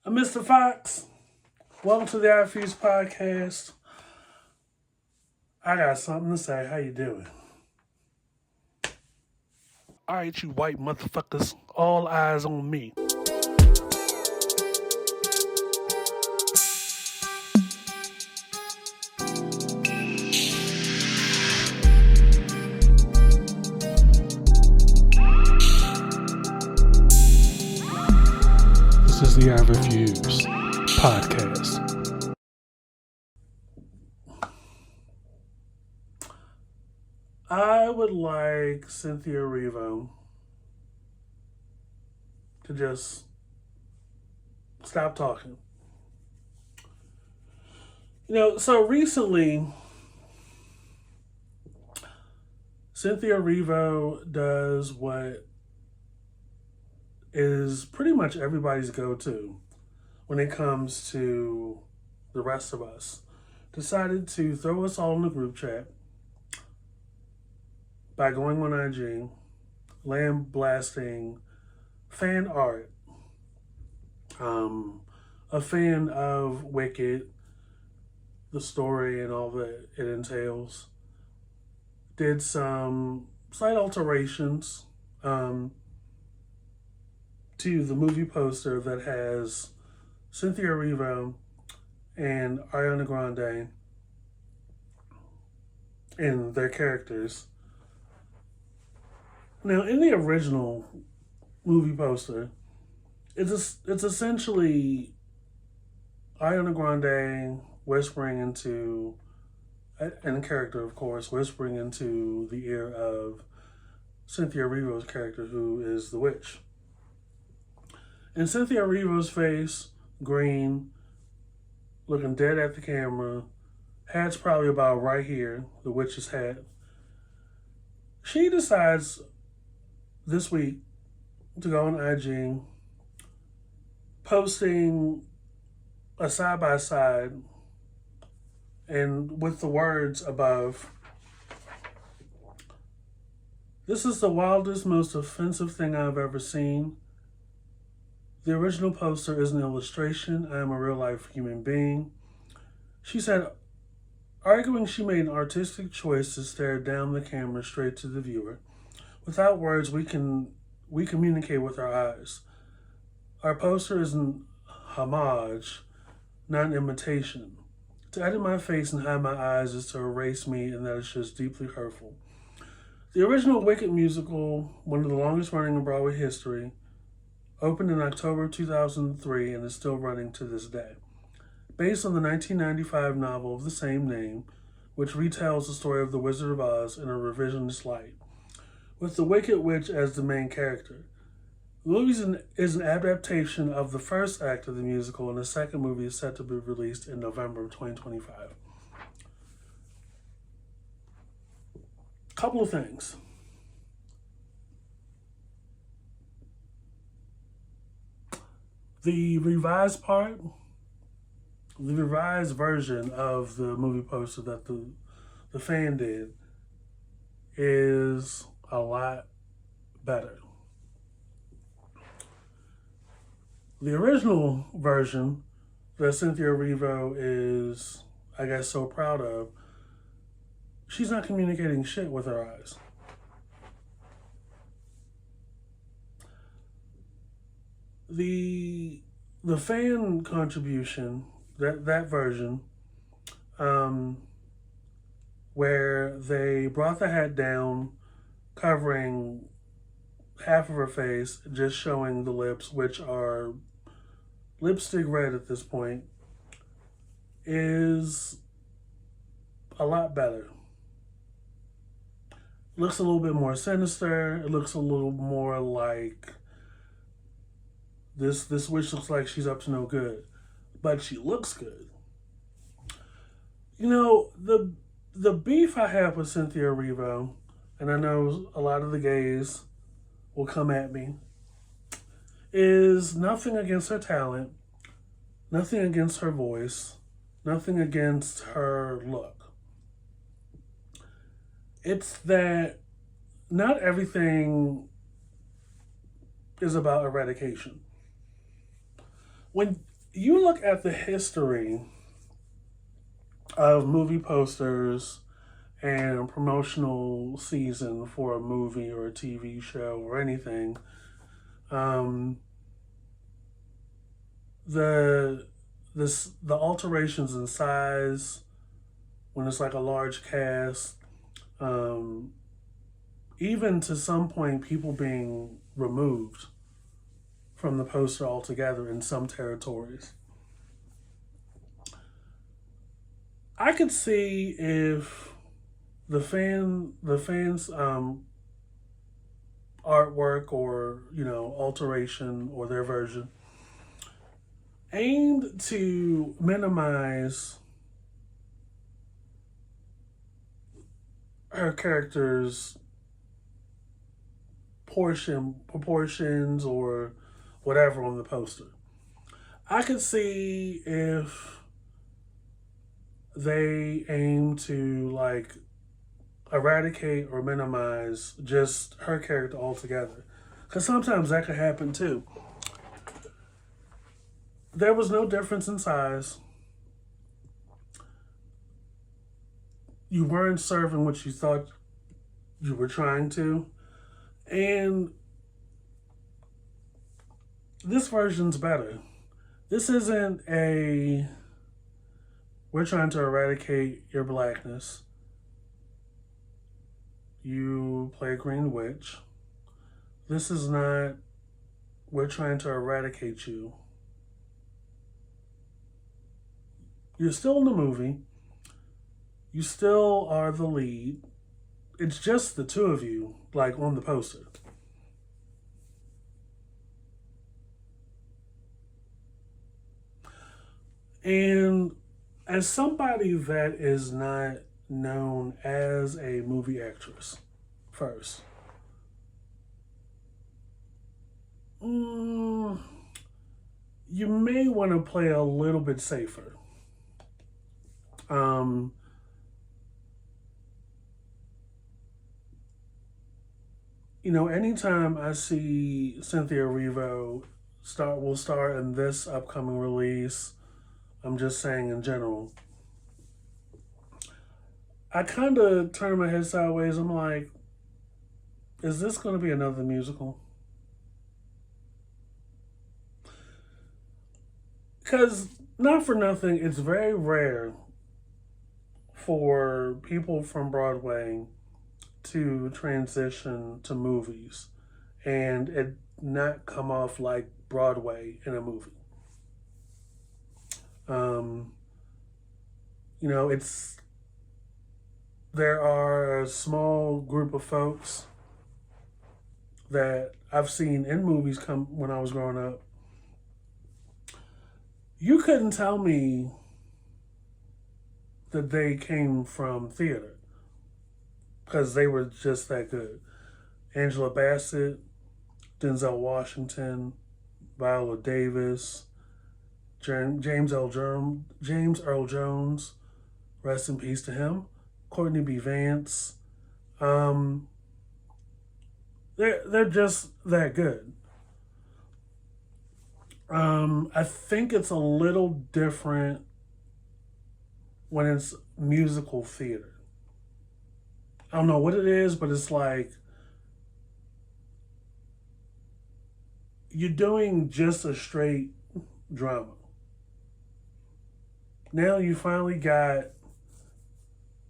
I'm Mr. Fox. Welcome to the I Fuse podcast. I got something to say. How you doing? All right, you white motherfuckers. All eyes on me. This is the I Refuse podcast. I would like Cynthia Erivo to just stop talking. So recently, Cynthia Erivo does what is pretty much everybody's go-to when it comes to the rest of us. Decided to throw us all in the group chat by going on IG, blasting fan art. A fan of Wicked, the story and all that it entails. Did some slight alterations to the movie poster that has Cynthia Erivo and Ariana Grande and their characters. Now, in the original movie poster, it's essentially Ariana Grande whispering into, and the character, of course, whispering into the ear of Cynthia Erivo's character, who is the witch. And Cynthia Erivo's face, green, looking dead at the camera, hat's probably about right here, the witch's hat. She decides this week to go on IG, posting a side-by-side and with the words above, "This is the wildest, most offensive thing I've ever seen. The original poster is an illustration. I am a real-life human being." She said, arguing she made an artistic choice to stare down the camera straight to the viewer. Without words, we communicate with our eyes. Our poster is an homage, not an imitation. To edit my face and hide my eyes is to erase me, and that is just deeply hurtful. The original Wicked musical, one of the longest running in Broadway history, opened in October 2003 and is still running to this day. Based on the 1995 novel of the same name, which retells the story of the Wizard of Oz in a revisionist light, with the Wicked Witch as the main character. The movie is an adaptation of the first act of the musical, and the second movie is set to be released in November of 2025. Couple of things. The revised version of the movie poster that the fan did is a lot better. The original version that Cynthia Erivo is, I guess, so proud of, she's not communicating shit with her eyes. The fan contribution, that version, where they brought the hat down, covering half of her face, just showing the lips, which are lipstick red at this point, is a lot better. Looks a little bit more sinister. It looks a little more like this witch looks like she's up to no good, but she looks good. The beef I have with Cynthia Erivo, and I know a lot of the gays will come at me, is nothing against her talent, nothing against her voice, nothing against her look. It's that not everything is about eradication. When You look at the history of movie posters and promotional season for a movie or a TV show or anything, um, the the alterations in size when it's like a large cast, um, even to some point, people being removed from the poster altogether in some territories. I could see if the fans artwork or alteration or their version aimed to minimize her character's proportions or whatever on the poster. I could see if they aim to like eradicate or minimize just her character altogether. Because sometimes that could happen too. There was no difference in size. You weren't serving what you thought you were trying to. And this version's better. This isn't a we're trying to eradicate your blackness. You play a green witch. This is not we're trying to eradicate you. You're still in the movie. You still are the lead. It's just the two of you, like on the poster. And as somebody that is not known as a movie actress, first, mm, you may want to play a little bit safer. Um, anytime I see Cynthia Erivo will start in this upcoming release, I'm just saying in general, I kind of turn my head sideways. I'm like, is this going to be another musical? Because, not for nothing, it's very rare for people from Broadway to transition to movies and it not come off like Broadway in a movie. Um, it's there are a small group of folks that I've seen in movies come when I was growing up. You couldn't tell me that they came from theater because they were just that good. Angela Bassett, Denzel Washington, Viola Davis, James Earl Jones, rest in peace to him. Courtney B. Vance. Um, they're just that good. I think it's a little different when it's musical theater. I don't know what it is, but it's like you're doing just a straight drama. Now you finally got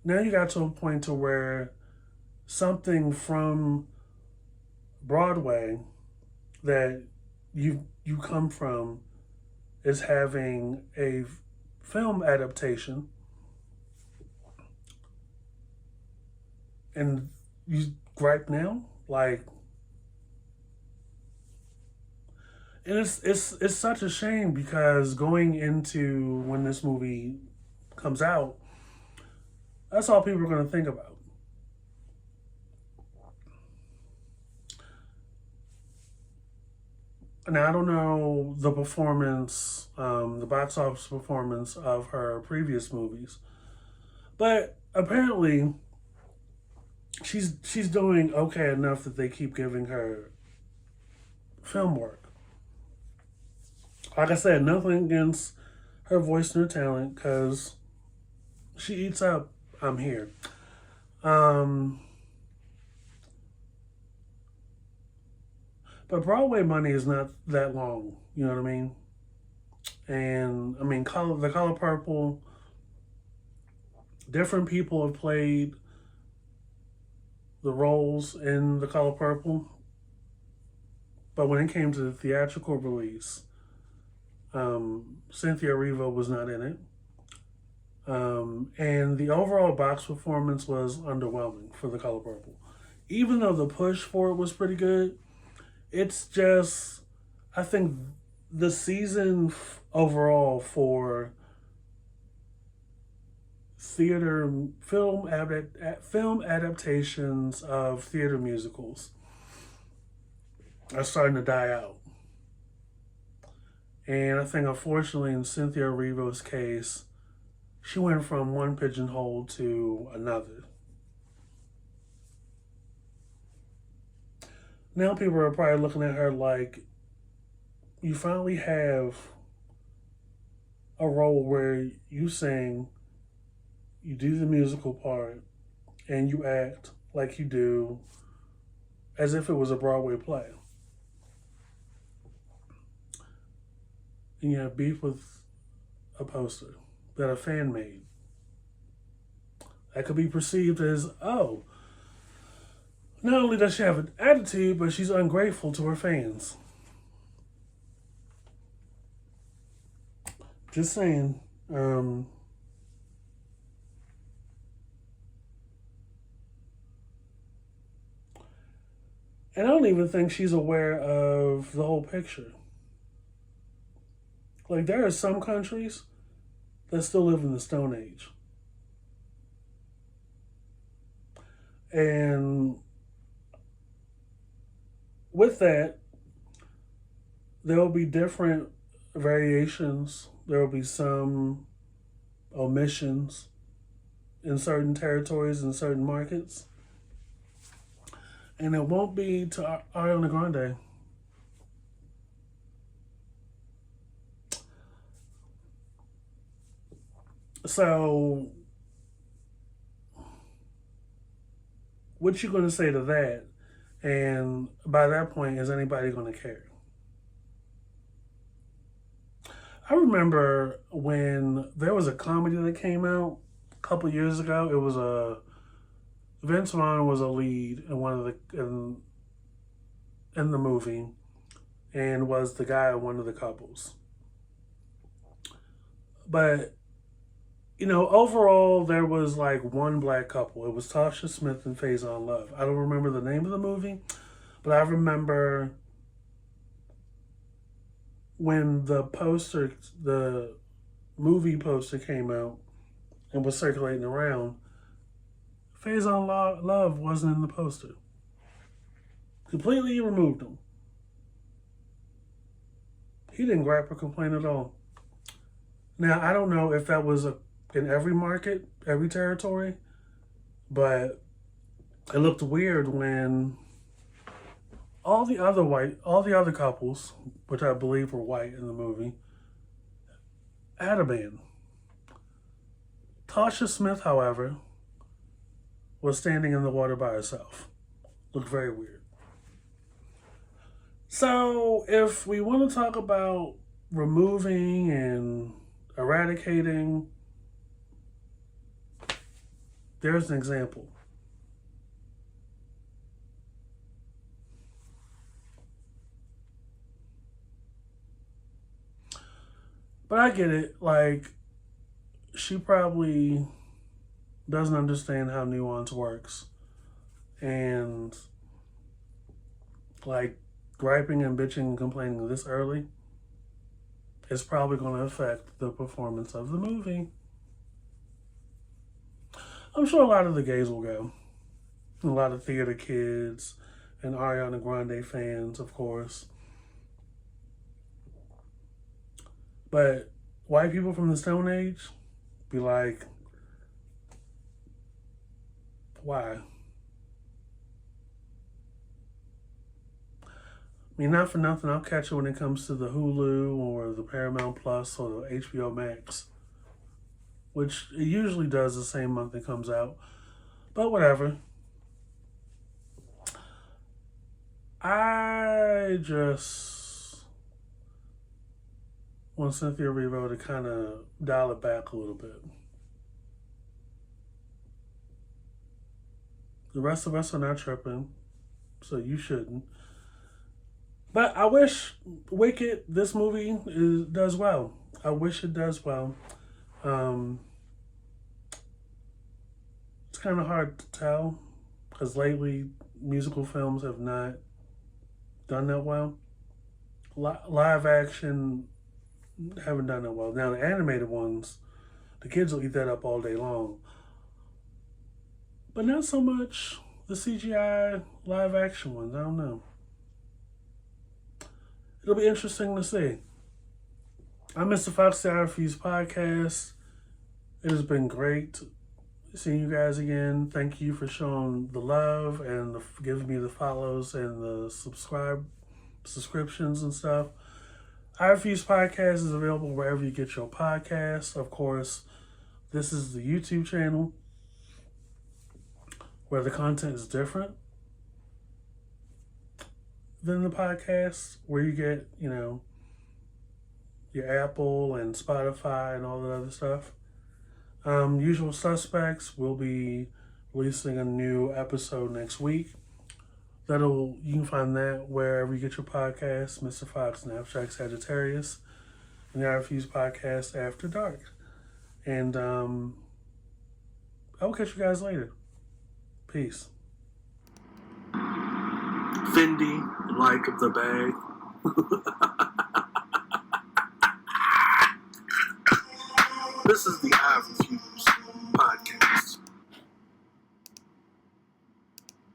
now you got to a point to where something from Broadway that you come from is having a film adaptation and you gripe now like and it's such a shame because going into when this movie comes out, that's all people are going to think about. Now I don't know the performance, the box office performance of her previous movies, but apparently she's doing okay enough that they keep giving her film work. Like I said, nothing against her voice and her talent, because she eats up I'm here. Um, but Broadway money is not that long, you know what I mean? And I mean, the Color Purple, different people have played the roles in the Color Purple, but when it came to the theatrical release, Cynthia Erivo was not in it. And the overall box performance was underwhelming for the Color Purple. Even though the push for it was pretty good, it's just, I think the season overall for theater film adaptations of theater musicals are starting to die out. And I think, unfortunately, in Cynthia Erivo's case, she went from one pigeonhole to another. Now people are probably looking at her like, you finally have a role where you sing, you do the musical part, and you act like you do as if it was a Broadway play. And you have beef with a poster that a fan made. That could be perceived as, oh, not only does she have an attitude, but she's ungrateful to her fans. Just saying. And I don't even think she's aware of the whole picture. Like, there are some countries that still live in the Stone Age. And with that, there will be different variations. There will be some omissions in certain territories and certain markets. And it won't be to Ariana Grande. So, what you going to say to that? And by that point, is anybody going to care? I remember when there was a comedy that came out a couple years ago. It was a Vince Vaughn was a lead in one of in the movie, and was the guy in one of the couples. But overall, there was like one black couple. It was Tasha Smith and Faison Love. I don't remember the name of the movie, but I remember when the movie poster came out and was circulating around, Faison Love wasn't in the poster. Completely removed him. He didn't gripe or complain at all. Now, I don't know if that was in every market, every territory, but it looked weird when all the other couples, which I believe were white in the movie, had a band. Tasha Smith, however, was standing in the water by herself. Looked very weird. So, if we want to talk about removing and eradicating, there's an example. But I get it. Like, she probably doesn't understand how nuance works. And, like, griping and bitching and complaining this early is probably going to affect the performance of the movie. I'm sure a lot of the gays will go. A lot of theater kids and Ariana Grande fans, of course. But white people from the Stone Age be like, why? I mean, not for nothing, I'll catch it when it comes to the Hulu or the Paramount Plus or the HBO Max, which it usually does the same month it comes out. But whatever. I just want Cynthia Erivo to kind of dial it back a little bit. The rest of us are not tripping, so you shouldn't. But I wish Wicked, this movie, does well. I wish it does well. It's kind of hard to tell because lately musical films have not done that well. Live action haven't done that well. Now the animated ones, the kids will eat that up all day long. But not so much the CGI live action ones. I don't know. It'll be interesting to see. I'm Mr. Fox, the I Refuse podcast. It has been great seeing you guys again. Thank you for showing the love and giving me the follows and the subscriptions and stuff. I Refuse podcast is available wherever you get your podcasts. Of course, this is the YouTube channel where the content is different than the podcast, where you get, your Apple and Spotify and all that other stuff. Usual Suspects will be releasing a new episode next week. You can find that wherever you get your podcasts, Mr. Fox and Abstract Sagittarius, and the I Refuse podcast After Dark. And I will catch you guys later. Peace. Fendi, like the bag. This is the I Refuse podcast.